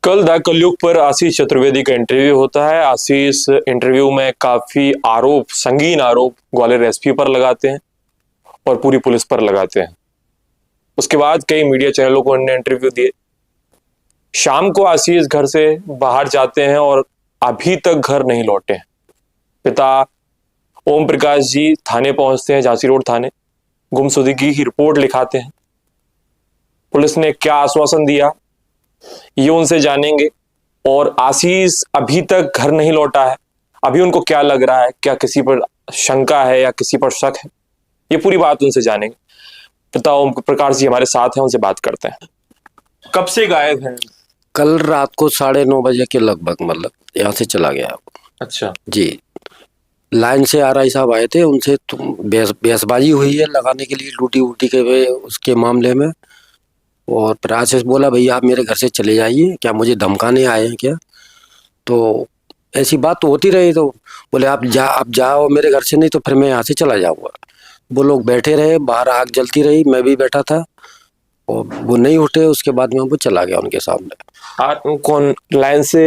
कल द कलयुग पर आशीष चतुर्वेदी का इंटरव्यू होता है। आशीष इंटरव्यू में काफी संगीन आरोप ग्वालियर एसपी पर लगाते हैं और पूरी पुलिस पर लगाते हैं। उसके बाद कई मीडिया चैनलों को उन्होंने इंटरव्यू दिए। शाम को आशीष घर से बाहर जाते हैं और अभी तक घर नहीं लौटे हैं। पिता ओम प्रकाश जी थाने पहुंचते हैं, झांसी रोड थाने, गुमशुदगी की रिपोर्ट लिखाते हैं। पुलिस ने क्या आश्वासन दिया ये उनसे जानेंगे। और आशीष अभी तक घर नहीं लौटा है, अभी उनको क्या लग रहा है, क्या किसी पर शंका है या किसी पर शक है, ये पूरी बात उनसे जानेंगे। पिता ओम प्रकाश जी हमारे साथ हैं, उनसे बात करते हैं। कब से गायब हैं? कल रात को 9:30 बजे के लगभग, मतलब यहाँ से चला गया। अच्छा जी, लाइन से आरआई साहब आए थे, उनसे बहसबाजी हुई है लगाने के लिए ड्यूटी वूटी के वे उसके मामले में। और फिर आशीष बोला भैया आप मेरे घर से चले जाइए, क्या मुझे धमकाने आए हैं क्या? तो ऐसी बात तो होती रही। तो बोले आप जाओ मेरे घर से, नहीं तो फिर मैं यहाँ से चला जाऊँगा। वो लोग बैठे रहे, बाहर आग जलती रही, मैं भी बैठा था और वो नहीं उठे। उसके बाद में वो चला गया उनके सामने। कौन लाइन से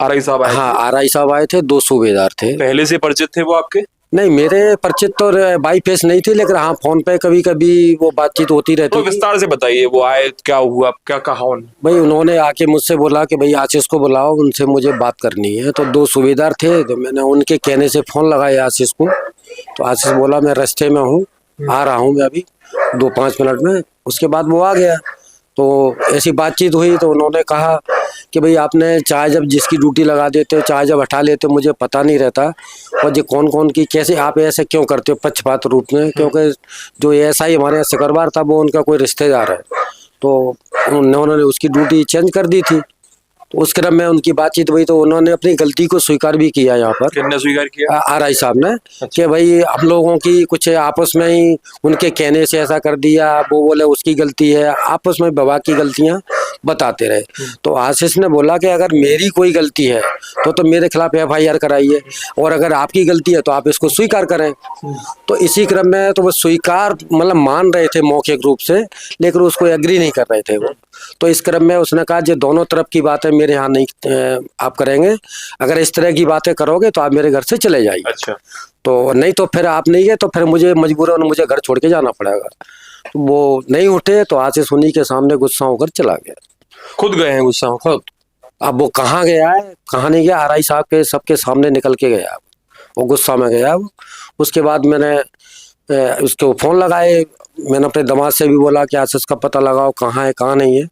आरआई साहब आए? हाँ, आरआई साहब आए थे, 2 सूबेदार थे। पहले से परिचित थे वो आपके? नहीं, मेरे परिचित तो बाई फेस नहीं थी, लेकिन हाँ फोन पे कभी कभी वो बातचीत होती रहती तो विस्तार से बताइए, वो आए, क्या हुआ, क्या कहा उन्होंने? भाई उन्होंने आके मुझसे बोला कि भाई आशीष को बुलाओ, उनसे मुझे बात करनी है। तो 2 सूबेदार थे, तो मैंने उनके कहने से फोन लगाया आशीष को। तो आशीष बोला मैं रास्ते में हूँ, आ रहा हूँ मैं अभी 2-5 मिनट में। उसके बाद वो आ गया। तो ऐसी बातचीत हुई तो उन्होंने कहा कि भाई आपने चाय जब जिसकी ड्यूटी लगा देते हो, चाय जब हटा लेते हो, मुझे पता नहीं रहता और ये कौन कौन की कैसे आप ऐसे क्यों करते हो पक्षपात रूप में, क्योंकि जो एएसआई हमारे यहाँ सिकरवार था वो उनका कोई रिश्तेदार है। तो उन्होंने उसकी ड्यूटी चेंज कर दी थी। तो उस क्रम में उनकी बातचीत हुई तो उन्होंने अपनी गलती को स्वीकार भी किया। यहाँ पर किसने स्वीकार किया? आरआई साहब ने। कि भाई हम लोगों की कुछ आपस में ही उनके कहने से ऐसा कर दिया, वो बोले उसकी गलती है, आपस में विभाग की गलतियां बताते रहे। तो आशीष ने बोला कि अगर मेरी कोई गलती है तो मेरे खिलाफ एफआईआर कराइए, और अगर आपकी गलती है तो आप इसको स्वीकार करें। तो इसी क्रम में तो वो स्वीकार मतलब मान रहे थे मौखिक रूप से, लेकिन उसको एग्री नहीं कर रहे थे वो। तो इस क्रम में उसने कहा जो दोनों तरफ की बातें मेरे यहाँ नहीं आप करेंगे, अगर इस तरह की बातें करोगे तो आप मेरे घर से चले जाइए। अच्छा। तो नहीं तो फिर आप नहीं गए तो फिर मुझे मजबूरन मुझे घर छोड़ के जाना पड़ेगा। तो वो नहीं उठे तो आशीष उन्हीं के सामने गुस्सा होकर चला गया। खुद गए हैं गुस्सा होकर? खुद। अब वो कहाँ गया है कहाँ नहीं गया, आरआई साहब के सबके सामने निकल के गया, वो गुस्सा में गया। उसके बाद मैंने उसको फोन लगाए, मैंने अपने दामाद से भी बोला कि आशीष का पता लगाओ कहाँ है कहाँ नहीं है।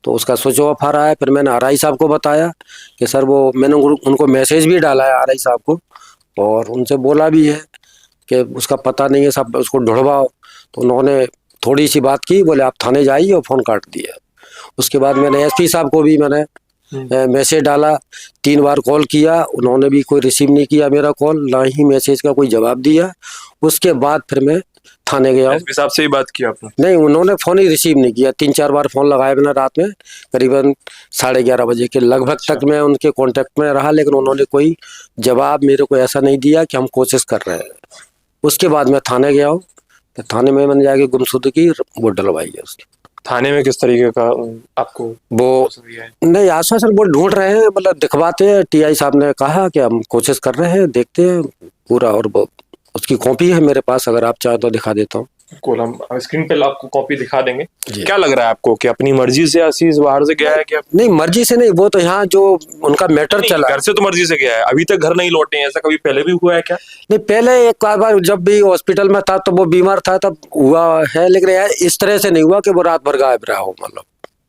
तो उसका स्विच ऑफ आ रहा है। फिर मैंने आरआई साहब को बताया कि सर वो मैंने उनको मैसेज भी डाला है आरआई साहब को, और उनसे बोला भी है कि उसका पता नहीं है, सब उसको ढूंढवाओ। तो उन्होंने थोड़ी सी बात की, बोले आप थाने जाइए, और फोन काट दिया। उसके बाद मैंने एसपी साहब को भी मैंने मैसेज डाला, 3 बार कॉल किया, उन्होंने भी कोई रिसीव नहीं किया मेरा कॉल, ना ही मैसेज का कोई जवाब दिया। उसके बाद फिर मैं थाने गया। एसपी साहब से ही बात की आपने? नहीं, उन्होंने फोन ही रिसीव नहीं किया। 3-4 बार फोन लगाया मैंने रात में, करीबन 11:30 बजे के लगभग। अच्छा। तक मैं उनके कांटेक्ट में रहा, लेकिन उन्होंने कोई जवाब मेरे को ऐसा नहीं दिया कि हम कोशिश कर रहे हैं। उसके बाद मैं थाने गया हूँ, तो थाने में मैंने जाके गुमशुदगी वो डलवाई है उसकी। थाने में किस तरीके का आपको वो नहीं आश्वासन वो ढूंढ रहे हैं, मतलब दिखवाते हैं। टीआई साहब ने कहा कि हम कोशिश कर रहे हैं, देखते हैं पूरा, और वो उसकी कॉपी है मेरे पास, अगर आप चाहो तो दिखा देता हूँ। हम स्क्रीन पे आपको कॉपी दिखा देंगे। क्या लग रहा है आपको कि अपनी मर्जी से आशीष बाहर से गया है क्या? नहीं, मर्जी से नहीं, वो तो यहाँ जो उनका मैटर चला, घर से तो मर्जी से गया है, अभी तक घर नहीं लौटे हैं, ऐसा कभी पहले भी हुआ है क्या? नहीं, पहले एक बार जब भी हॉस्पिटल में था तो वो बीमार था तब हुआ है, लेकिन इस तरह से नहीं हुआ कि वो रात भर गायब रहा हो, मतलब।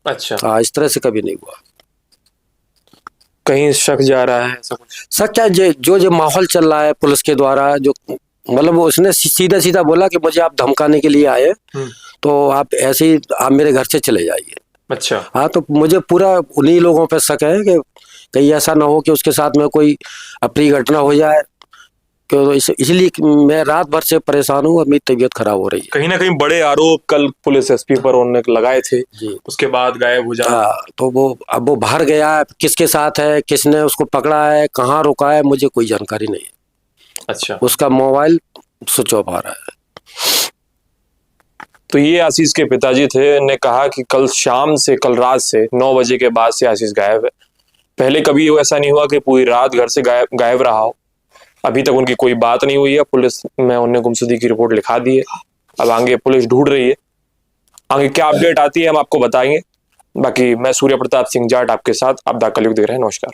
अच्छा। हाँ, इस तरह से कभी नहीं हुआ। कहीं शक जा रहा है ऐसा कुछ? शक क्या, जो माहौल चल रहा है पुलिस के द्वारा, जो मतलब उसने सीधा सीधा बोला कि मुझे आप धमकाने के लिए आए, तो आप ऐसे ही आप मेरे घर से चले जाइए। अच्छा। हाँ, तो मुझे पूरा उन्हीं लोगों पे शक है कि कहीं ऐसा ना हो कि उसके साथ में कोई अप्रिय घटना हो जाए, इसलिए मैं रात भर से परेशान हूँ और मेरी तबीयत खराब हो रही है। कहीं ना कहीं बड़े आरोप कल पुलिस एसपी पर उन्होंने लगाए थे जी। उसके बाद गायब हो जाना। तो वो अब वो बाहर गया, किसके साथ है, किसने उसको पकड़ा है, कहाँ रुका है, मुझे कोई जानकारी नहीं है। अच्छा। उसका मोबाइल स्विच ऑफ आ रहा है। तो ये आशीष के पिताजी थे, ने कहा कि कल रात से 9 बजे के बाद से आशीष गायब है। पहले कभी ऐसा नहीं हुआ कि पूरी रात घर से गायब रहा हो। अभी तक उनकी कोई बात नहीं हुई है। पुलिस में उन्होंने गुमशुदगी की रिपोर्ट लिखा दी है। अब आगे पुलिस ढूंढ रही है, आगे क्या अपडेट आती है हम आपको बताएंगे। बाकी मैं सूर्य प्रताप सिंह जाट आपके साथ, आप द कलयुग देख रहे हैं। नमस्कार।